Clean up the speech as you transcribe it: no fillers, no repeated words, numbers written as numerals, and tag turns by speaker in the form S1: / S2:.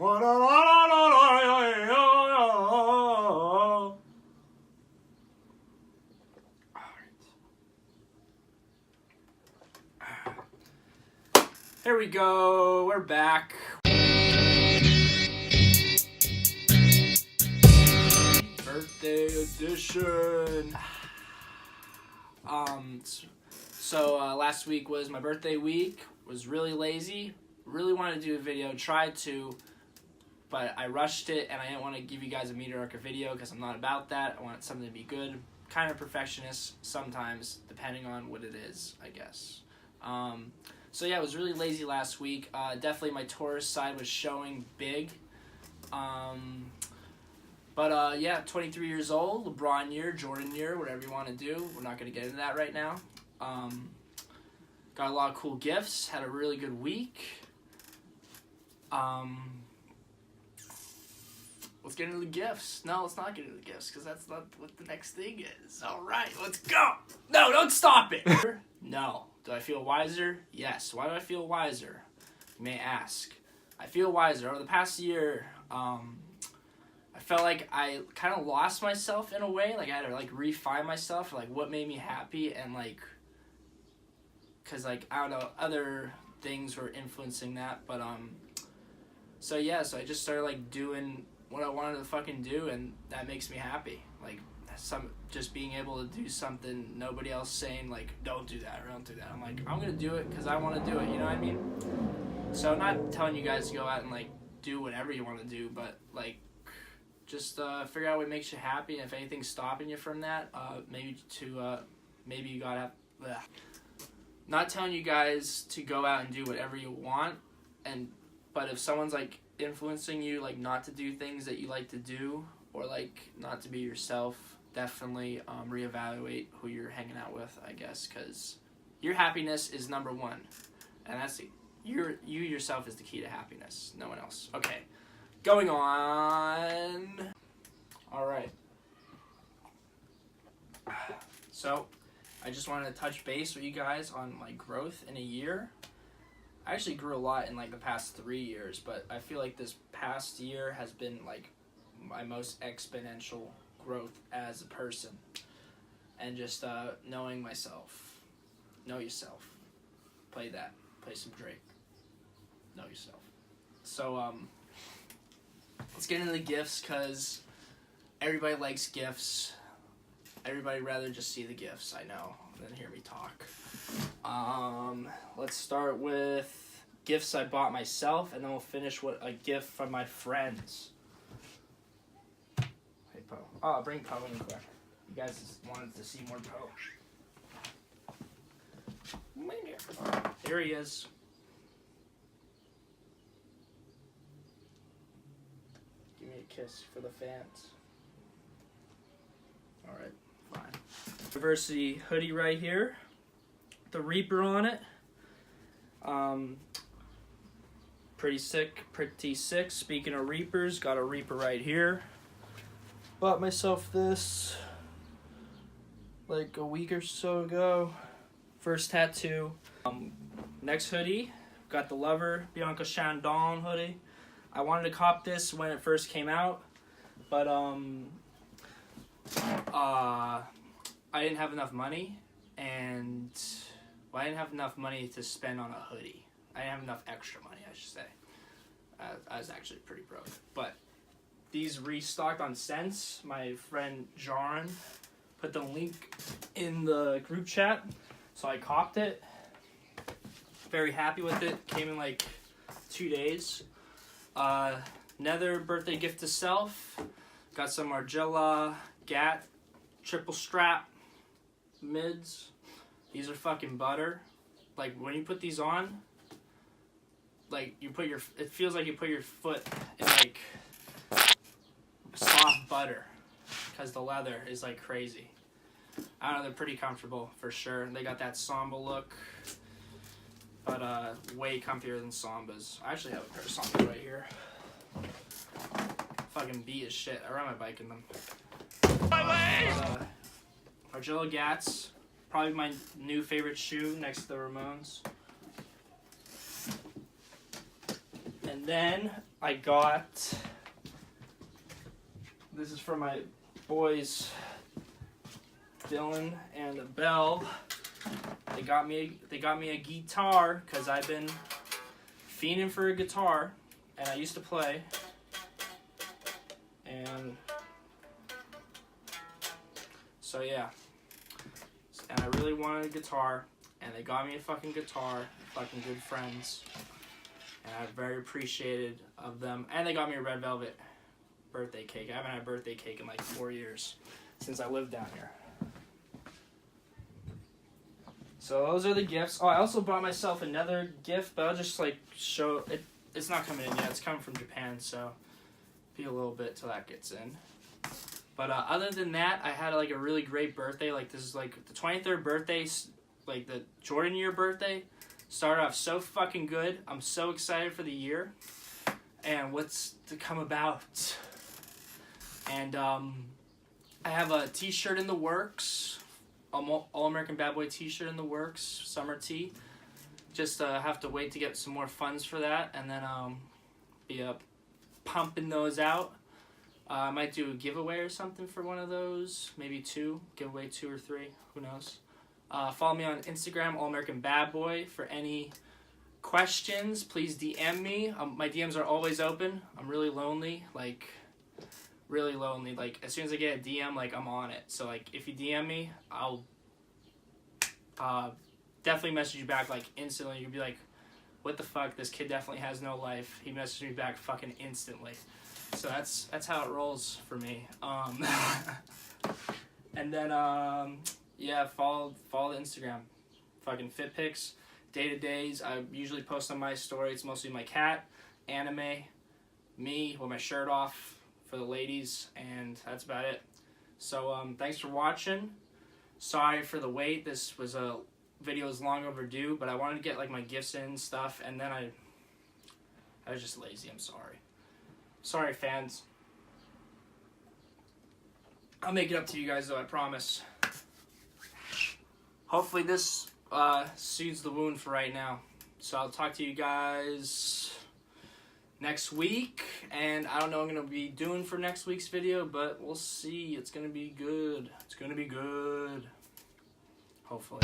S1: Here we go, we're back. Birthday edition. So last week was my birthday week. Was really lazy. Really wanted to do a video. Tried to, but I rushed it, and I didn't want to give you guys a mediocre video because I'm not about that. I want something to be good. Kind of perfectionist sometimes, depending on what it is, I guess. So yeah, I was really lazy last week. Definitely my Taurus side was showing big. But yeah, 23 years old, LeBron year, Jordan year, whatever you want to do. We're not going to get into that right now. Got a lot of cool gifts. Had a really good week. Let's get into the gifts. No, let's not get into the gifts because that's not what the next thing is. All right, let's go. No, don't stop it. No. Do I feel wiser? Yes. Why do I feel wiser? You may ask. I feel wiser. Over the past year, I felt like I kind of lost myself in a way. Like I had to like refine myself, like what made me happy, and like, cause like I don't know, other things were influencing that. But so yeah, so I just started like doing what I wanted to fucking do, and that makes me happy. Like just being able to do something nobody else saying like don't do that or don't do that. I'm like, I'm gonna do it because I want to do it. You know what I mean? So I'm not telling you guys to go out and like do whatever you want to do, but like just figure out what makes you happy, and if anything's stopping you from that, maybe you gotta. Bleh. Not telling you guys to go out and do whatever you want, but if someone's like influencing you like not to do things that you like to do, or like not to be yourself, definitely reevaluate who you're hanging out with, I guess, because your happiness is number one, and that's you yourself is the key to happiness, no one else. Okay, going on. All right, so I just wanted to touch base with you guys on my growth in a year. I actually grew a lot in like the past 3 years, but I feel like this past year has been like my most exponential growth as a person, and just knowing myself. Know yourself. Play that. Play some Drake. Know yourself. So let's get into the gifts, because everybody likes gifts. Everybody rather just see the gifts, I know, than hear me talk. Let's start with gifts I bought myself, and then we'll finish with a gift from my friends. Hey, Poe. Oh, I'll bring Poe in quick. You guys wanted to see more Poe. Here he is. Give me a kiss for the fans. Alright, fine. University hoodie right here. The Reaper on it. Pretty sick, pretty sick. Speaking of Reapers, got a Reaper right here. Bought myself this like a week or so ago. First tattoo. Next hoodie, got the Lover Bianca Chandon hoodie. I wanted to cop this when it first came out, but I didn't have enough money, and I didn't have enough money to spend on a hoodie. I didn't have enough extra money, I should say. I was actually pretty broke. But these restocked on Sense. My friend John put the link in the group chat, so I copped it. Very happy with it. Came in like 2 days. Another birthday gift to self. Got some Margiela Gat triple strap mids. These are fucking butter. Like when you put these on, like it feels like you put your foot in like soft butter, because the leather is like crazy. I don't know, they're pretty comfortable for sure. They got that Samba look, but way comfier than Sambas. I actually have a pair of Sambas right here. Fucking beat as shit. I ride my bike in them. Margiela Gats, probably my new favorite shoe next to the Ramones. And then I got, this is for my boys, Dylan and Belle. They got me a guitar because I've been fiending for a guitar, and I used to play. And so yeah, and I really wanted a guitar, and they got me a fucking guitar, fucking good friends, and I'm very appreciated of them. And they got me a red velvet birthday cake. I haven't had a birthday cake in like 4 years since I lived down here. So those are the gifts. Oh, I also bought myself another gift, but I'll just like show it. It's not coming in yet. It's coming from Japan, so be a little bit till that gets in. But other than that, I had like a really great birthday. Like this is like the 23rd birthday, like the Jordan year birthday. Started off so fucking good. I'm so excited for the year and what's to come about. And I have a t-shirt in the works. All-American Bad Boy t-shirt in the works. Summer tee. Just have to wait to get some more funds for that. And then be pumping those out. I might do a giveaway or something for one of those. Maybe 2. Giveaway 2 or 3. Who knows? Follow me on Instagram, allamericanbadboy. For any questions, please DM me. My DMs are always open. I'm really lonely. Like, really lonely. Like, as soon as I get a DM, like, I'm on it. So, like, if you DM me, I'll definitely message you back, like, instantly. You'll be like, what the fuck? This kid definitely has no life. He messaged me back fucking instantly. So that's how it rolls for me. And then yeah, follow the Instagram. Fucking fit pics, day-to-days. I usually post on my story. It's mostly my cat, anime, me with my shirt off for the ladies, and that's about it. So thanks for watching. Sorry for the wait. This was a video was long overdue, but I wanted to get like my gifts in and stuff, and then I was just lazy. I'm sorry. Sorry, fans. I'll make it up to you guys, though, I promise. Hopefully this soothes the wound for right now. So I'll talk to you guys next week. And I don't know what I'm going to be doing for next week's video, but we'll see. It's going to be good. It's going to be good. Hopefully.